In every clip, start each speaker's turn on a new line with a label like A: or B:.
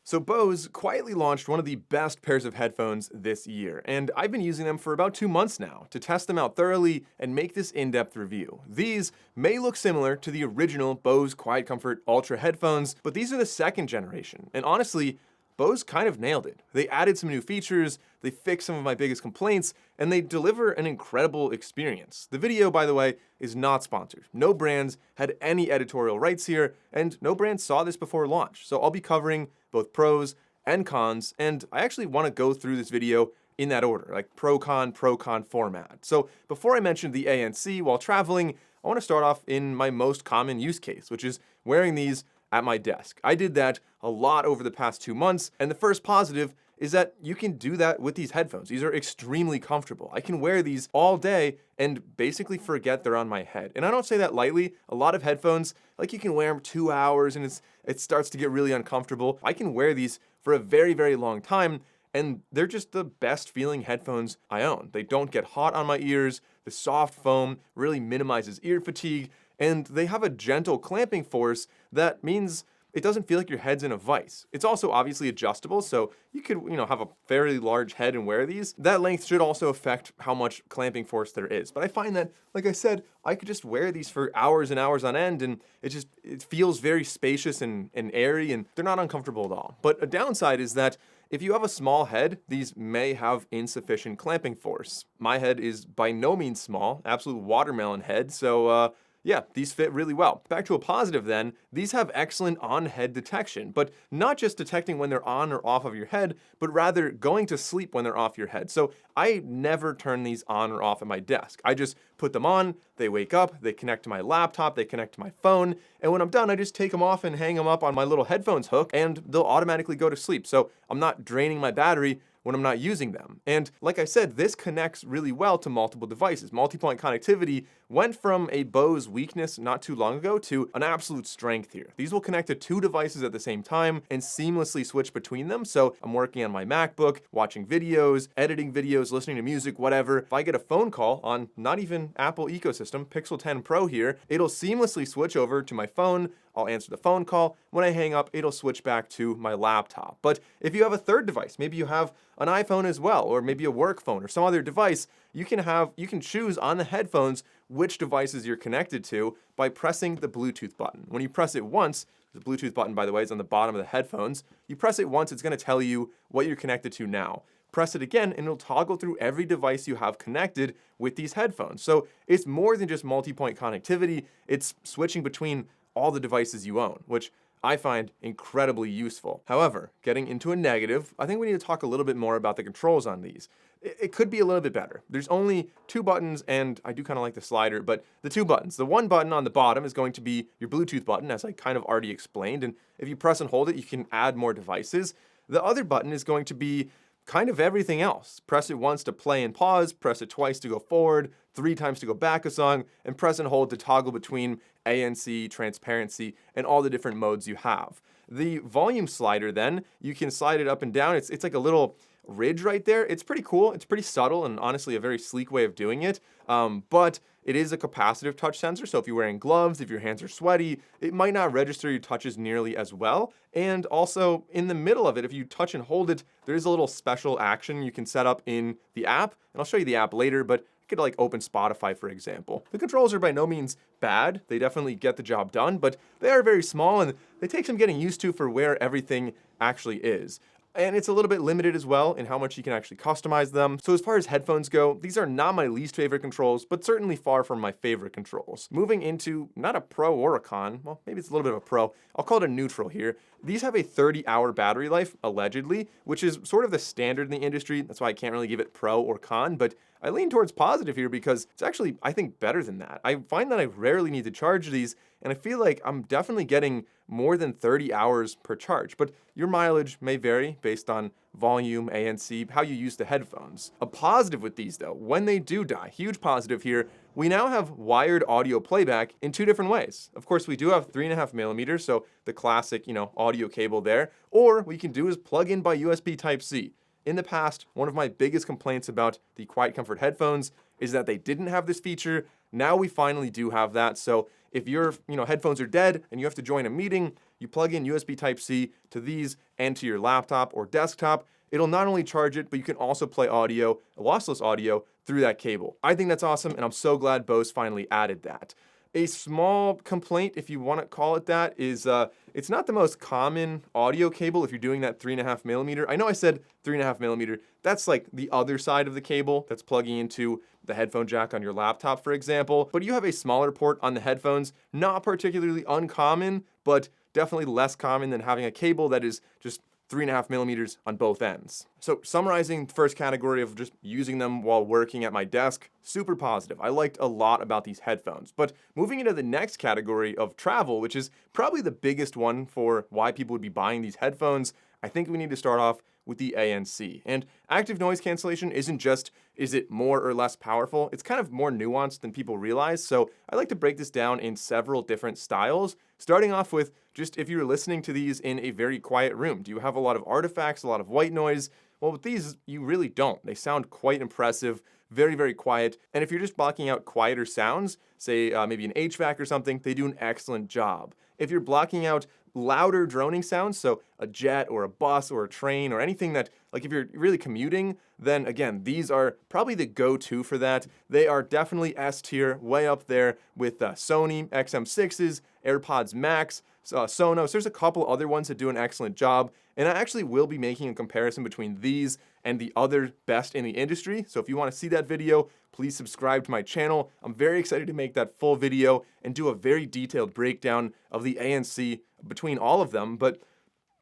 A: So Bose quietly launched one of the best pairs of headphones this year, and I've been using them for about 2 months now to test them out thoroughly and make this in-depth review. These may look similar to the original Bose QuietComfort Ultra headphones, but these are the second generation, and honestly, Bose kind of nailed it. They added some new features, they fixed some of my biggest complaints, and they deliver an incredible experience. The video, by the way, is not sponsored. No brands had any editorial rights here, and no brand saw this before launch. So I'll be covering both pros and cons, and I actually want to go through this video in that order, like pro-con format. So before I mention the ANC while traveling, I want to start off in my most common use case, which is wearing these at my desk. I did that a lot over the past 2 months, and the first positive is that you can do that with these headphones. These are extremely comfortable. I can wear these all day and basically forget they're on my head. And I don't say that lightly. A lot of headphones, like you can wear them 2 hours and it starts to get really uncomfortable. I can wear these for a very, very long time, and they're just the best feeling headphones I own. They don't get hot on my ears. The soft foam really minimizes ear fatigue, and they have a gentle clamping force that means it doesn't feel like your head's in a vice. It's also obviously adjustable, so you could, have a fairly large head and wear these. That length should also affect how much clamping force there is. But I find that, like I said, I could just wear these for hours and hours on end, and it feels very spacious and airy, and they're not uncomfortable at all. But a downside is that if you have a small head, these may have insufficient clamping force. My head is by no means small, absolute watermelon head, so yeah, these fit really well. Back to a positive then, these have excellent on-head detection, but not just detecting when they're on or off of your head, but rather going to sleep when they're off your head. So I never turn these on or off at my desk. I just put them on, they wake up, they connect to my laptop, they connect to my phone, and when I'm done, I just take them off and hang them up on my little headphones hook, and they'll automatically go to sleep. So I'm not draining my battery when I'm not using them. And like I said, this connects really well to multiple devices. Multi-point connectivity went from a Bose weakness not too long ago to an absolute strength here. These will connect to 2 devices at the same time and seamlessly switch between them. So I'm working on my MacBook, watching videos, editing videos, listening to music, whatever. If I get a phone call on not even Apple ecosystem, Pixel 10 Pro here, it'll seamlessly switch over to my phone. I'll answer the phone call. When I hang up, it'll switch back to my laptop. But if you have a third device, maybe you have an iPhone as well, or maybe a work phone or some other device, you can choose on the headphones which devices you're connected to by pressing the Bluetooth button. When you press it once, the Bluetooth button, by the way, is on the bottom of the headphones. You press it once, it's going to tell you what you're connected to now. Press it again, and it'll toggle through every device you have connected with these headphones. So it's more than just multi-point connectivity. It's switching between all the devices you own, which I find incredibly useful. However, getting into a negative, I think we need to talk a little bit more about the controls on these. It could be a little bit better. There's only 2 buttons, and I do kind of like the slider, but the 2 buttons. The one button on the bottom is going to be your Bluetooth button, as I kind of already explained, and if you press and hold it, you can add more devices. The other button is going to be kind of everything else. Press it once to play and pause, press it twice to go forward, 3 times to go back a song, and press and hold to toggle between ANC, transparency, and all the different modes you have. The volume slider then, you can slide it up and down. It's like a little ridge right there. It's pretty cool. It's pretty subtle and honestly a very sleek way of doing it. But it is a capacitive touch sensor, so if you're wearing gloves, if your hands are sweaty, it might not register your touches nearly as well. And also, in the middle of it, if you touch and hold it, there is a little special action you can set up in the app, and I'll show you the app later, but you could like open Spotify, for example. The controls are by no means bad. They definitely get the job done, but they are very small, and they take some getting used to for where everything actually is. And it's a little bit limited as well in how much you can actually customize them. So as far as headphones go, these are not my least favorite controls, but certainly far from my favorite controls. Moving into not a pro or a con, well, maybe it's a little bit of a pro. I'll call it a neutral here. These have a 30-hour battery life, allegedly, which is sort of the standard in the industry. That's why I can't really give it pro or con, but I lean towards positive here because it's actually, I think, better than that. I find that I rarely need to charge these, and I feel like I'm definitely getting more than 30 hours per charge, but your mileage may vary based on volume, ANC, how you use the headphones. A positive with these though, when they do die, huge positive here, we now have wired audio playback in 2 different ways. Of course, we do have 3.5 millimeters, so the classic, audio cable there, or what you can do is plug in by USB Type-C. In the past, one of my biggest complaints about the QuietComfort headphones is that they didn't have this feature. Now we finally do have that. So if your headphones are dead and you have to join a meeting, you plug in USB Type-C to these and to your laptop or desktop. It'll not only charge it, but you can also play audio, lossless audio, through that cable. I think that's awesome, and I'm so glad Bose finally added that. A small complaint, if you want to call it that, is it's not the most common audio cable if you're doing that 3.5 millimeter. I know I said 3.5 millimeter. That's like the other side of the cable that's plugging into the headphone jack on your laptop, for example. But you have a smaller port on the headphones, not particularly uncommon, but definitely less common than having a cable that is just 3.5 millimeters on both ends. So summarizing the first category of just using them while working at my desk, super positive. I liked a lot about these headphones. But moving into the next category of travel, which is probably the biggest one for why people would be buying these headphones, I think we need to start off with the ANC. And active noise cancellation isn't just, is it more or less powerful? It's kind of more nuanced than people realize. So I like to break this down in several different styles, starting off with just if you're listening to these in a very quiet room. Do you have a lot of artifacts, a lot of white noise? Well, with these, you really don't. They sound quite impressive, very, very quiet. And if you're just blocking out quieter sounds, say maybe an HVAC or something, they do an excellent job. If you're blocking out louder droning sounds, so a jet or a bus or a train or anything that, like if you're really commuting, then again, these are probably the go-to for that. They are definitely S tier, way up there with Sony XM6s, AirPods Max, Sonos. There's a couple other ones that do an excellent job, and I actually will be making a comparison between these and the other best in the industry. So if you want to see that video, please subscribe to my channel. I'm very excited to make that full video and do a very detailed breakdown of the ANC between all of them. But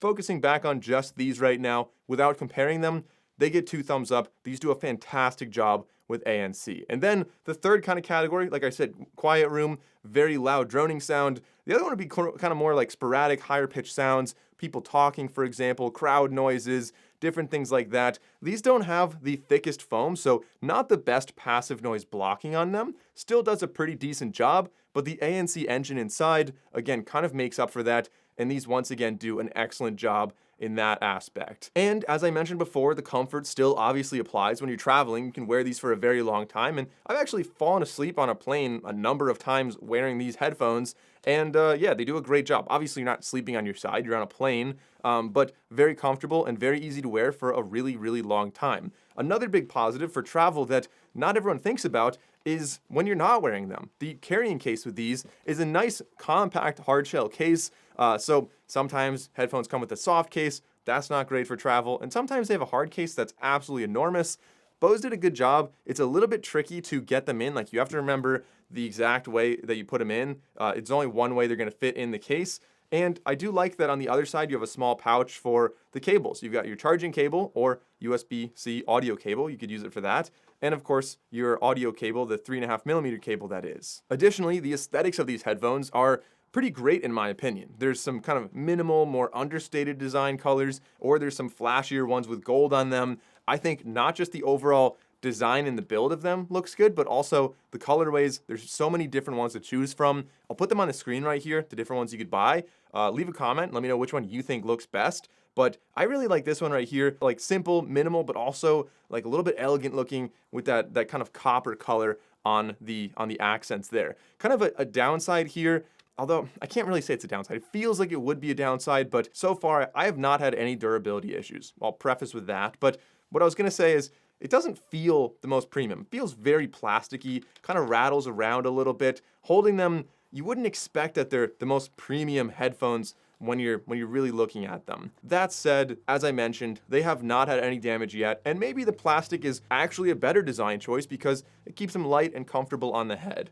A: focusing back on just these right now, without comparing them, they get 2 thumbs up. These do a fantastic job with ANC. And then the third kind of category, like I said, quiet room, very loud droning sound. The other one would be kind of more like sporadic, higher pitched sounds, people talking, for example, crowd noises, different things like that. These don't have the thickest foam, so not the best passive noise blocking on them. Still does a pretty decent job, but the ANC engine inside, again, kind of makes up for that. And these once again do an excellent job in that aspect. And as I mentioned before, the comfort still obviously applies when you're traveling. You can wear these for a very long time. And I've actually fallen asleep on a plane a number of times wearing these headphones. And yeah, they do a great job. Obviously, you're not sleeping on your side, you're on a plane, but very comfortable and very easy to wear for a really, really long time. Another big positive for travel that not everyone thinks about is when you're not wearing them. The carrying case with these is a nice, compact, hardshell case. So sometimes headphones come with a soft case. That's not great for travel. And sometimes they have a hard case that's absolutely enormous. Bose did a good job. It's a little bit tricky to get them in. Like, you have to remember the exact way that you put them in. It's only one way they're going to fit in the case. And I do like that on the other side, you have a small pouch for the cables. You've got your charging cable or USB-C audio cable. You could use it for that. And of course, your audio cable, the 3.5 millimeter cable that is. Additionally, the aesthetics of these headphones are pretty great in my opinion. There's some kind of minimal, more understated design colors, or there's some flashier ones with gold on them. I think not just the overall design and the build of them looks good, but also the colorways. There's so many different ones to choose from. I'll put them on the screen right here, the different ones you could buy. Leave a comment, let me know which one you think looks best. But I really like this one right here, like simple, minimal, but also like a little bit elegant looking with that kind of copper color on the accents there. Kind of a downside here, although I can't really say it's a downside. It feels like it would be a downside, but so far I have not had any durability issues. I'll preface with that. But what I was gonna say is, it doesn't feel the most premium. It feels very plasticky, kind of rattles around a little bit. Holding them, you wouldn't expect that they're the most premium headphones when you're really looking at them. That said, as I mentioned, they have not had any damage yet, and maybe the plastic is actually a better design choice because it keeps them light and comfortable on the head.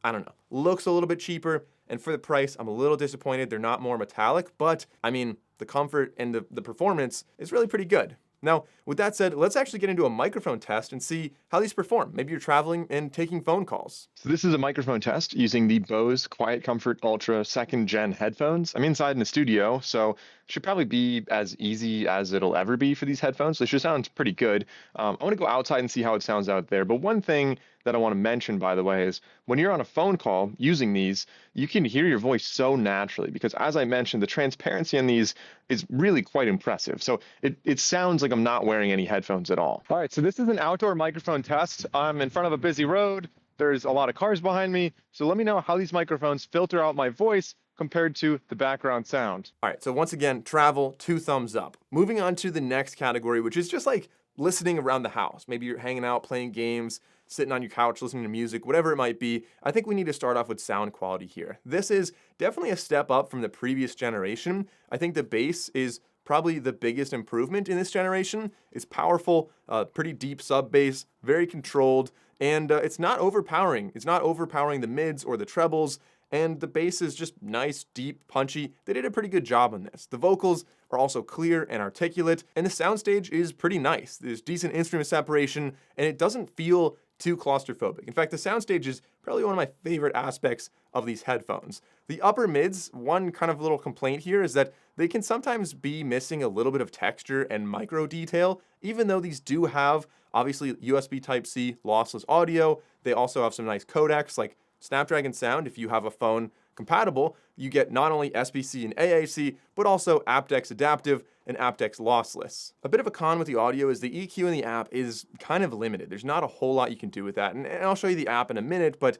A: I don't know. Looks a little bit cheaper, and for the price, I'm a little disappointed they're not more metallic, but I mean, the comfort and the performance is really pretty good. Now, with that said, let's actually get into a microphone test and see how these perform. Maybe you're traveling and taking phone calls. So this is a microphone test using the Bose QuietComfort Ultra 2nd Gen headphones. I'm inside in the studio, so it should probably be as easy as it'll ever be for these headphones. This should sound pretty good. I want to go outside and see how it sounds out there. But one thing that I want to mention, by the way, is when you're on a phone call using these, you can hear your voice so naturally because, as I mentioned, the transparency on these is really quite impressive. So it sounds like I'm not wearing any headphones at all. All right, so this is an outdoor microphone test. I'm in front of a busy road. There's a lot of cars behind me. So let me know how these microphones filter out my voice
B: compared to the background sound.
A: All right, so once again, travel, 2 thumbs up. Moving on to the next category, which is just like listening around the house. Maybe you're hanging out, playing games, sitting on your couch, listening to music, whatever it might be. I think we need to start off with sound quality here. This is definitely a step up from the previous generation. I think the bass is probably the biggest improvement in this generation. It's powerful, pretty deep sub bass, very controlled, and it's not overpowering. It's not overpowering the mids or the trebles, and the bass is just nice, deep, punchy. They did a pretty good job on this. The vocals are also clear and articulate, and the soundstage is pretty nice. There's decent instrument separation, and it doesn't feel too claustrophobic. In fact, the soundstage is probably one of my favorite aspects of these headphones. The upper mids, one kind of little complaint here is that they can sometimes be missing a little bit of texture and micro detail, even though these do have obviously USB Type-C lossless audio. They also have some nice codecs like Snapdragon Sound. If you have a phone compatible, you get not only SBC and AAC, but also aptX adaptive and aptX lossless. A bit of a con with the audio is the EQ in the app is kind of limited. There's not a whole lot you can do with that, and I'll show you the app in a minute, but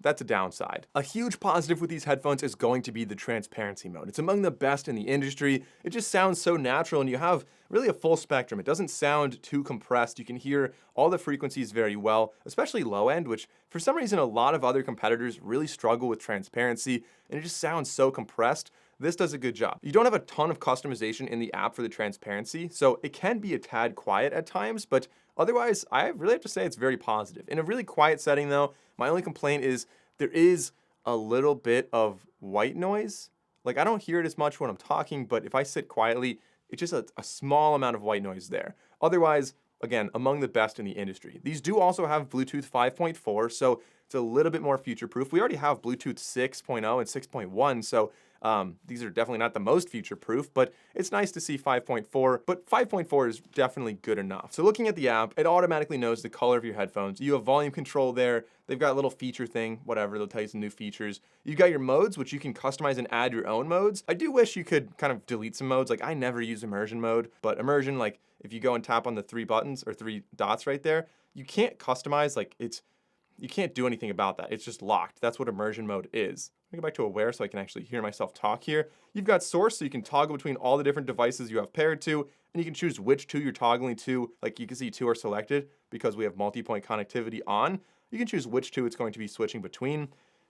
A: that's a downside. A huge positive with these headphones is going to be the transparency mode. It's among the best in the industry. It just sounds so natural, and you have really a full spectrum. It doesn't sound too compressed. You can hear all the frequencies very well, especially low end, which for some reason a lot of other competitors really struggle with transparency, and it just sounds so compressed. This does a good job. You don't have a ton of customization in the app for the transparency, so it can be a tad quiet at times, but otherwise, I really have to say it's very positive. In a really quiet setting though, my only complaint is there is a little bit of white noise. Like I don't hear it as much when I'm talking, but if I sit quietly, it's just a small amount of white noise there. Otherwise, again, among the best in the industry. These do also have Bluetooth 5.4, so it's a little bit more future-proof. We already have Bluetooth 6.0 and 6.1, so these are definitely not the most future-proof, but it's nice to see 5.4, but 5.4 is definitely good enough. So looking at the app, it automatically knows the color of your headphones. You have volume control there. They've got a little feature thing, whatever, they'll tell you some new features. You've got your modes, which you can customize and add your own modes. I do wish you could kind of delete some modes. Like I never use immersion mode, but immersion, like if you go and tap on the 3 buttons or 3 dots right there, you can't customize, like you can't do anything about that. It's just locked. That's what immersion mode is. Let me go back to aware so I can actually hear myself talk here. You've got source, so you can toggle between all the different devices you have paired to, and you can choose which 2 you're toggling to. Like you can see 2 are selected because we have multi-point connectivity on. You can choose which 2 it's going to be switching between.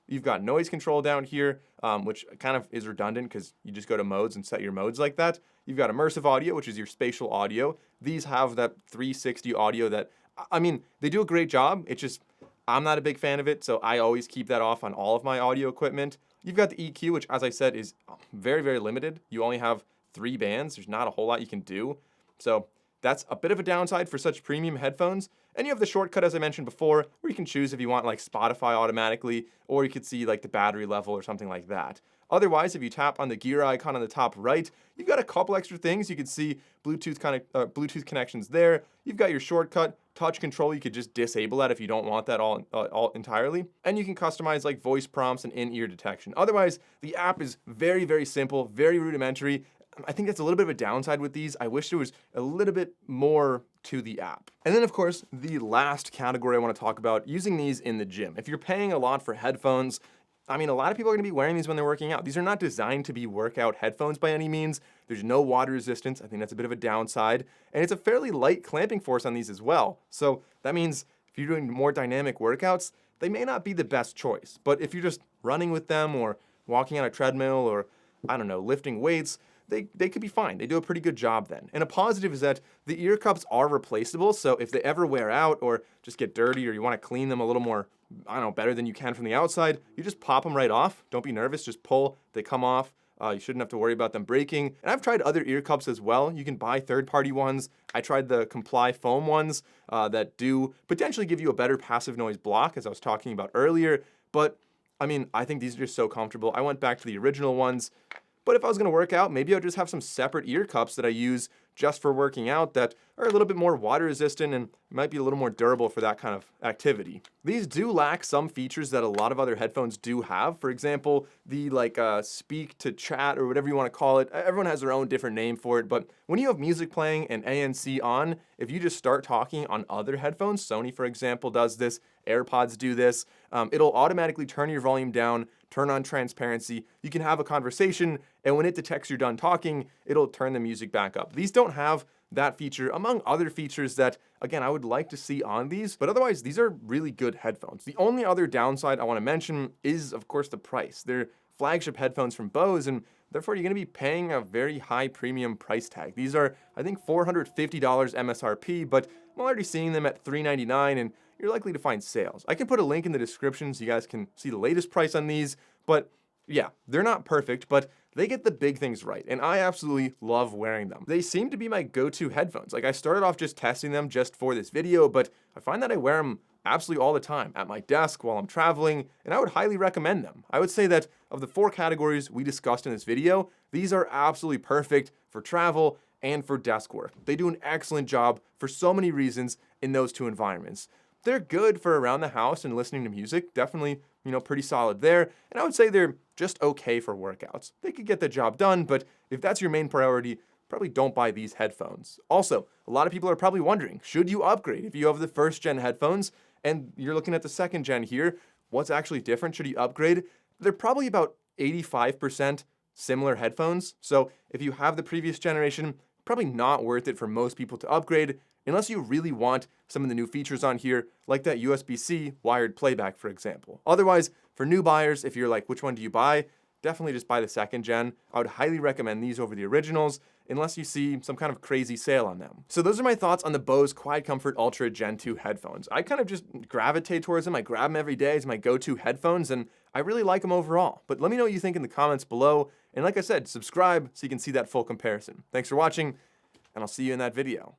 A: You've got noise control down here, which kind of is redundant because you just go to modes and set your modes like that. You've got immersive audio, which is your spatial audio. These have that 360 audio that, I mean, they do a great job. It's just, I'm not a big fan of it, so I always keep that off on all of my audio equipment. You've got the EQ, which, as I said, is very, very limited. You only have 3 bands. There's not a whole lot you can do. So that's a bit of a downside for such premium headphones. And you have the shortcut, as I mentioned before, where you can choose if you want like Spotify automatically, or you could see like the battery level or something like that. Otherwise, if you tap on the gear icon on the top right, you've got a couple extra things. You can see Bluetooth connections there. You've got your shortcut, touch control. You could just disable that if you don't want that all entirely. And you can customize like voice prompts and in-ear detection. Otherwise, the app is very, very simple, very rudimentary. I think that's a little bit of a downside with these. I wish there was a little bit more to the app. And then of course, the last category I want to talk about, using these in the gym. If you're paying a lot for headphones, I mean, a lot of people are gonna be wearing these when they're working out. These are not designed to be workout headphones by any means. There's no water resistance. I think that's a bit of a downside. And it's a fairly light clamping force on these as well. So that means if you're doing more dynamic workouts, they may not be the best choice. But if you're just running with them or walking on a treadmill or, I don't know, lifting weights, they could be fine. They do a pretty good job then. And a positive is that the ear cups are replaceable, so if they ever wear out or just get dirty or you want to clean them a little more, I don't know, better than you can from the outside, you just pop them right off. Don't be nervous, just pull, they come off. You shouldn't have to worry about them breaking. And I've tried other ear cups as well. You can buy third-party ones. I tried the Comply foam ones that do potentially give you a better passive noise block, as I was talking about earlier. But, I mean, I think these are just so comfortable. I went back to the original ones. But if I was gonna work out, maybe I'll just have some separate ear cups that I use just for working out that are a little bit more water resistant and might be a little more durable for that kind of activity. These do lack some features that a lot of other headphones do have. For example, the speak to chat or whatever you wanna call it. Everyone has their own different name for it, but when you have music playing and ANC on, if you just start talking on other headphones, Sony for example does this, AirPods do this, it'll automatically turn your volume down, turn on transparency, you can have a conversation, and when it detects you're done talking, it'll turn the music back up. These don't have that feature, among other features that, again, I would like to see on these, but otherwise, these are really good headphones. The only other downside I want to mention is, of course, the price. They're flagship headphones from Bose, and therefore you're going to be paying a very high premium price tag. These are, I think, $450 MSRP, but I'm already seeing them at $399, and you're likely to find sales. I can put a link in the description so you guys can see the latest price on these, but yeah, they're not perfect, but they get the big things right, and I absolutely love wearing them. They seem to be my go-to headphones. Like, I started off just testing them just for this video, but I find that I wear them absolutely all the time, at my desk, while I'm traveling, and I would highly recommend them. I would say that of the 4 categories we discussed in this video, these are absolutely perfect for travel and for desk work. They do an excellent job for so many reasons in those 2 environments. They're good for around the house and listening to music, definitely, pretty solid there, and I would say they're just okay for workouts. They could get the job done, but if that's your main priority, probably don't buy these headphones. Also, a lot of people are probably wondering, should you upgrade if you have the 1st gen headphones and you're looking at the 2nd gen here? What's actually different? Should you upgrade? They're probably about 85% similar headphones, so if you have the previous generation, probably not worth it for most people to upgrade, unless you really want some of the new features on here, like that USB-C wired playback, for example. Otherwise, for new buyers, if you're like, which one do you buy? Definitely just buy the 2nd gen. I would highly recommend these over the originals, unless you see some kind of crazy sale on them. So those are my thoughts on the Bose QuietComfort Ultra Gen 2 headphones. I kind of just gravitate towards them. I grab them every day as my go-to headphones, and I really like them overall. But let me know what you think in the comments below. And like I said, subscribe so you can see that full comparison. Thanks for watching, and I'll see you in that video.